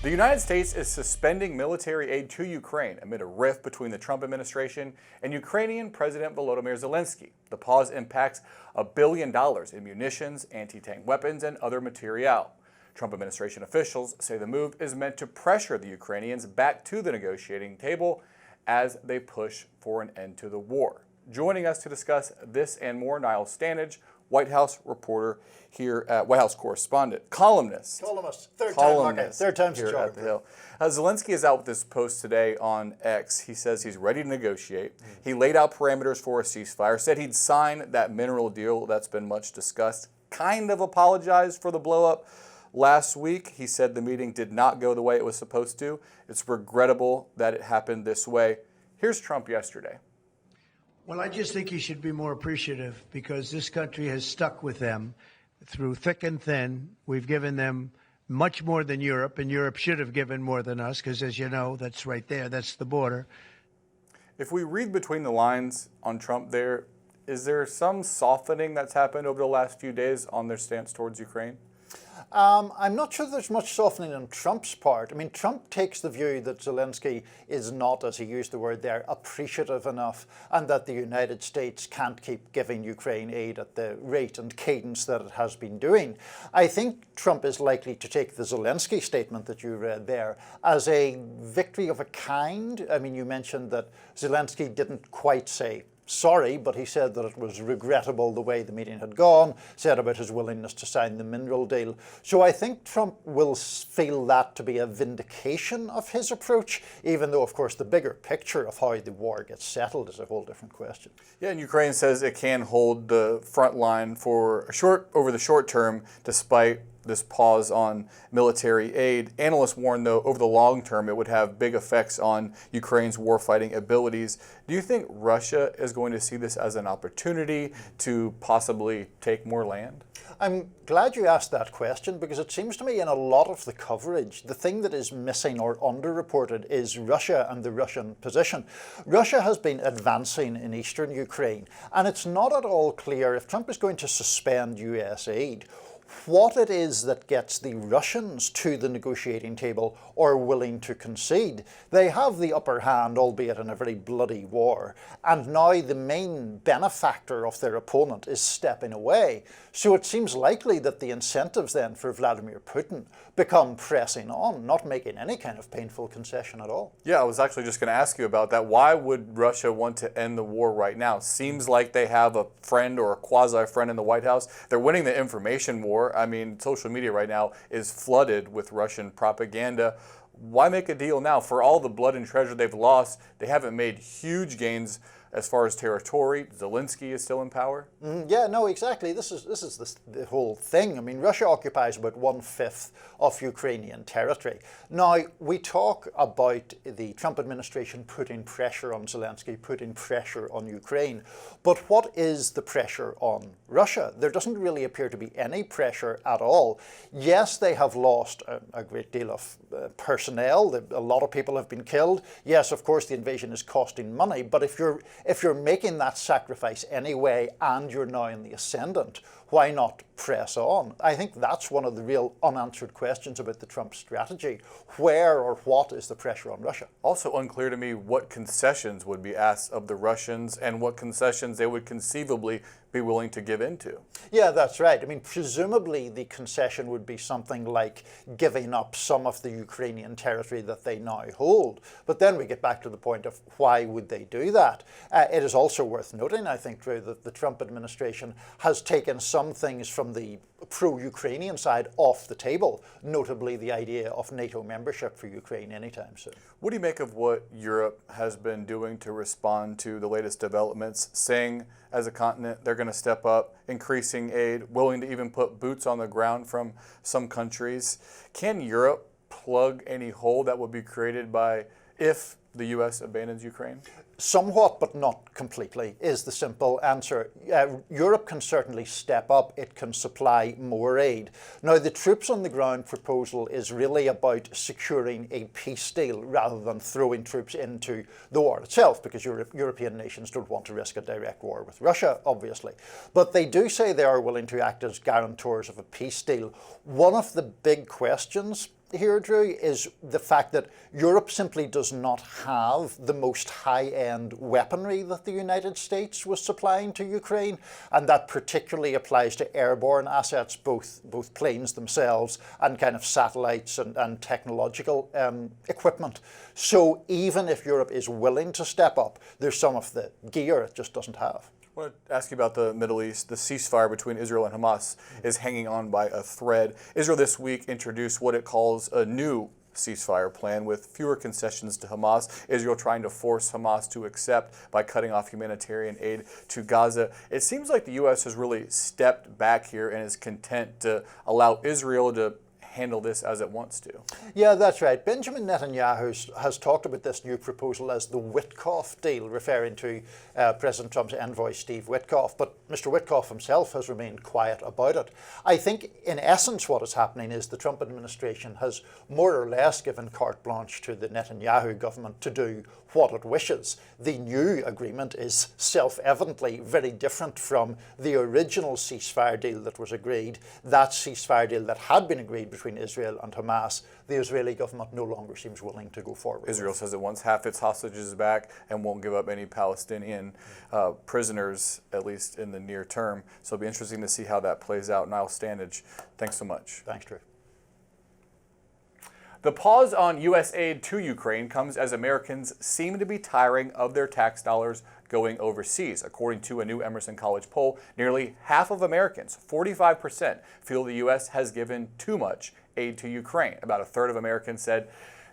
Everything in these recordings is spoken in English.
The United States is suspending military aid to Ukraine amid a rift between the Trump administration and Ukrainian President Volodymyr Zelensky. The pause impacts $1 billion in munitions, anti-tank weapons, and other materiel. Trump administration officials say the move is meant to pressure the Ukrainians back to the negotiating table as they push for an end to the war. Joining us to discuss this and more, Niall Stanage, White House reporter here at White House correspondent, columnist. Third time's the charm. Zelensky is out with this post today on X. He says he's ready to negotiate. He laid out parameters for a ceasefire, said he'd sign that mineral deal that's been much discussed, kind of apologized for the blow-up last week. He said the meeting did not go the way it was supposed to. It's regrettable that it happened this way. Here's Trump yesterday. Well, I just think he should be more appreciative because this country has stuck with them through thick and thin. We've given them much more than Europe, and Europe should have given more than us because, as you know, that's right there. That's the border. If we read between the lines on Trump there, is there some softening that's happened over the last few days on their stance towards Ukraine? I'm not sure there's much softening on Trump's part. I mean, Trump takes the view that Zelensky is not, as he used the word there, appreciative enough, and that the United States can't keep giving Ukraine aid at the rate and cadence that it has been doing. I think Trump is likely to take the Zelensky statement that you read there as a victory of a kind. I mean, you mentioned that Zelensky didn't quite say sorry, but he said that it was regrettable the way the meeting had gone, said about his willingness to sign the mineral deal. So I think Trump will feel that to be a vindication of his approach, even though, of course, the bigger picture of how the war gets settled is a whole different question. Yeah, and Ukraine says it can hold the front line for over the short term, despite this pause on military aid. Analysts warn, though, over the long term, it would have big effects on Ukraine's warfighting abilities. Do you think Russia is going to see this as an opportunity to possibly take more land? I'm glad you asked that question because it seems to me in a lot of the coverage, the thing that is missing or underreported is Russia and the Russian position. Russia has been advancing in eastern Ukraine, and it's not at all clear if Trump is going to suspend US aid, what it is that gets the Russians to the negotiating table or willing to concede. They have the upper hand, albeit in a very bloody war, and now the main benefactor of their opponent is stepping away. So it seems likely that the incentives then for Vladimir Putin become pressing on, not making any kind of painful concession at all. Yeah, I was actually just going to ask you about that. Why would Russia want to end the war right now? Seems like they have a friend or a quasi-friend in the White House. They're winning the information war. I mean, social media right now is flooded with Russian propaganda. Why make a deal now? For all the blood and treasure they've lost, they haven't made huge gains as far as territory. Zelensky is still in power. Yeah, no, exactly. This is the whole thing. I mean, Russia occupies about 1/5 of Ukrainian territory. Now, we talk about the Trump administration putting pressure on Zelensky, putting pressure on Ukraine. But what is the pressure on Russia? There doesn't really appear to be any pressure at all. Yes, they have lost a great deal of personnel. A lot of people have been killed. Yes, of course, the invasion is costing money. But if you're making that sacrifice anyway and you're now in the ascendant, why not press on? I think that's one of the real unanswered questions about the Trump strategy. Where or what is the pressure on Russia? Also unclear to me what concessions would be asked of the Russians and what concessions they would conceivably be willing to give into. Yeah, that's right. I mean, presumably the concession would be something like giving up some of the Ukrainian territory that they now hold. But then we get back to the point of why would they do that? It is also worth noting, I think, Drew, that the Trump administration has taken some things from the pro-Ukrainian side off the table, notably the idea of NATO membership for Ukraine anytime soon. What do you make of what Europe has been doing to respond to the latest developments, saying as a continent they're going to step up, increasing aid, willing to even put boots on the ground from some countries? Can Europe plug any hole that would be created by if the U.S. abandons Ukraine? Somewhat, but not completely, is the simple answer. Europe can certainly step up. It can supply more aid. Now, the troops on the ground proposal is really about securing a peace deal rather than throwing troops into the war itself, because European nations don't want to risk a direct war with Russia, obviously. But they do say they are willing to act as guarantors of a peace deal. One of the big questions here, Drew, is the fact that Europe simply does not have the most high-end weaponry that the United States was supplying to Ukraine, and that particularly applies to airborne assets, both planes themselves and kind of satellites and technological equipment. So even if Europe is willing to step up, there's some of the gear it just doesn't have. I want to ask you about the Middle East. The ceasefire between Israel and Hamas is hanging on by a thread. Israel this week introduced what it calls a new ceasefire plan with fewer concessions to Hamas. Israel trying to force Hamas to accept by cutting off humanitarian aid to Gaza. It seems like the U.S. has really stepped back here and is content to allow Israel to handle this as it wants to. Yeah, that's right. Benjamin Netanyahu has talked about this new proposal as the Witkoff deal, referring to President Trump's envoy, Steve Witkoff. But Mr. Witkoff himself has remained quiet about it. I think, in essence, what is happening is the Trump administration has more or less given carte blanche to the Netanyahu government to do what it wishes. The new agreement is self-evidently very different from the original ceasefire deal that was agreed. That ceasefire deal that had been agreed between Israel and Hamas, the Israeli government no longer seems willing to go forward. Israel says it wants half its hostages back and won't give up any Palestinian prisoners, at least in the near term. So it'll be interesting to see how that plays out. Niall Stanage, thanks so much. Thanks, Drew. The pause on U.S. aid to Ukraine comes as Americans seem to be tiring of their tax dollars going overseas. According to a new Emerson College poll, nearly half of Americans, 45%, feel the U.S. has given too much aid to Ukraine. About a third of Americans said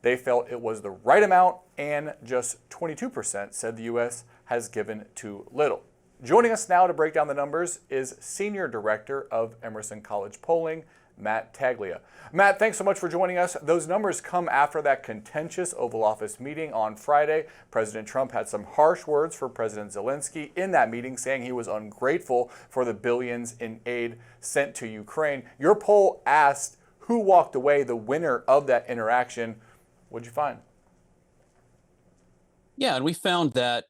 they felt it was the right amount, and just 22% said the U.S. has given too little. Joining us now to break down the numbers is Senior Director of Emerson College Polling, Matt Taglia. Matt, thanks so much for joining us. Those numbers come after that contentious Oval Office meeting on Friday. President Trump had some harsh words for President Zelensky in that meeting, saying he was ungrateful for the billions in aid sent to Ukraine. Your poll asked who walked away the winner of that interaction. What'd you find? Yeah, and we found that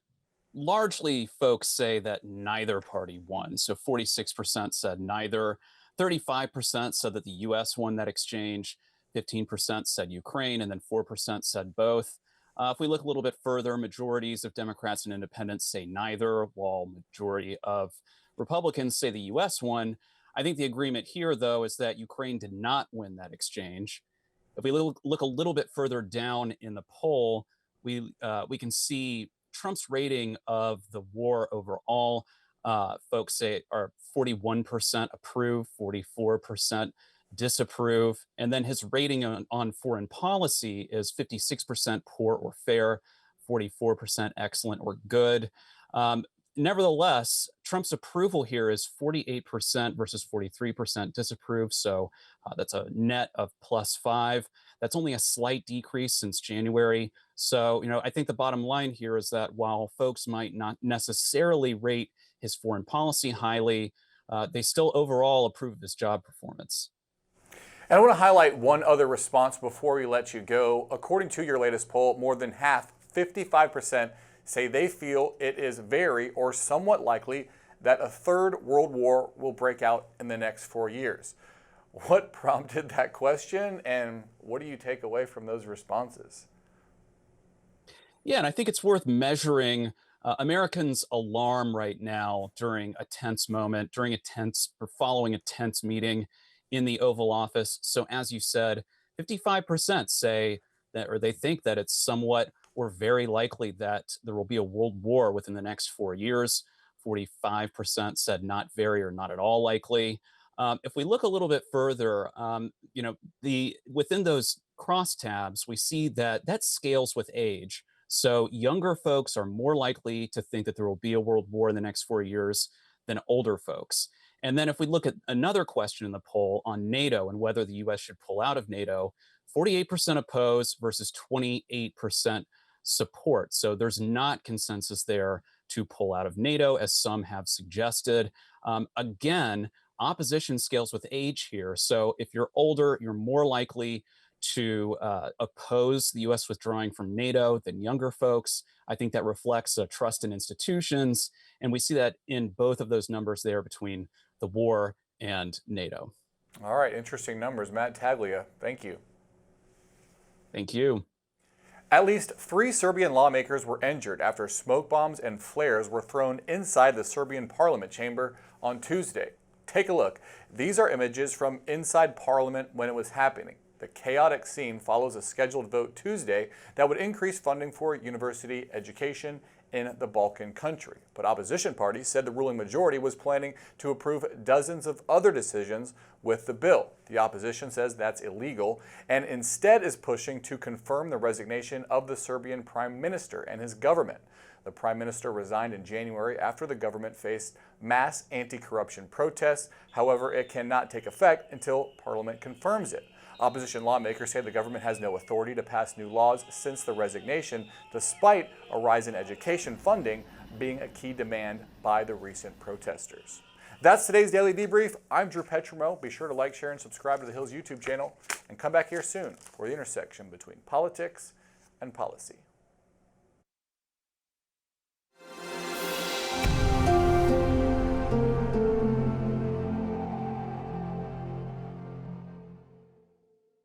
largely folks say that neither party won. So 46% said neither. 35% said that the U.S. won that exchange, 15% said Ukraine, and then 4% said both. If we look a little bit further, majorities of Democrats and independents say neither, while majority of Republicans say the U.S. won. I think the agreement here, though, is that Ukraine did not win that exchange. If we look a little bit further down in the poll, we can see Trump's rating of the war overall. Folks say are 41% approve, 44% disapprove. And then his rating on foreign policy is 56% poor or fair, 44% excellent or good. Nevertheless, Trump's approval here is 48% versus 43% disapprove. So that's a net of +5. That's only a slight decrease since January. So, I think the bottom line here is that while folks might not necessarily rate his foreign policy highly, they still overall approve of his job performance. And I want to highlight one other response before we let you go. According to your latest poll, more than half, 55%, say they feel it is very or somewhat likely that a third world war will break out in the next 4 years. What prompted that question, and what do you take away from those responses? Yeah, and I think it's worth measuring Americans' alarm right now during a tense moment, during a tense or following a tense meeting in the Oval Office. So as you said, 55% say that, or they think that it's somewhat or very likely that there will be a world war within the next 4 years. 45% said not very or not at all likely. If we look a little bit further, within those crosstabs, we see that scales with age. So younger folks are more likely to think that there will be a world war in the next 4 years than older folks. And then if we look at another question in the poll on NATO and whether the U.S. should pull out of NATO, 48% oppose versus 28% support. So there's not consensus there to pull out of NATO, as some have suggested. Again, opposition scales with age here. So if you're older, you're more likely to oppose the U.S. withdrawing from NATO than younger folks. I think that reflects a trust in institutions. And we see that in both of those numbers there between the war and NATO. All right, interesting numbers. Matt Taglia, thank you. Thank you. At least 3 Serbian lawmakers were injured after smoke bombs and flares were thrown inside the Serbian parliament chamber on Tuesday. Take a look. These are images from inside parliament when it was happening. The chaotic scene follows a scheduled vote Tuesday that would increase funding for university education in the Balkan country. But opposition parties said the ruling majority was planning to approve dozens of other decisions with the bill. The opposition says that's illegal and instead is pushing to confirm the resignation of the Serbian prime minister and his government. The prime minister resigned in January after the government faced mass anti-corruption protests. However, it cannot take effect until parliament confirms it. Opposition lawmakers say the government has no authority to pass new laws since the resignation, despite a rise in education funding being a key demand by the recent protesters. That's today's Daily Debrief. I'm Drew Petrimoulx. Be sure to like, share, and subscribe to the Hill's YouTube channel, and come back here soon for the intersection between politics and policy.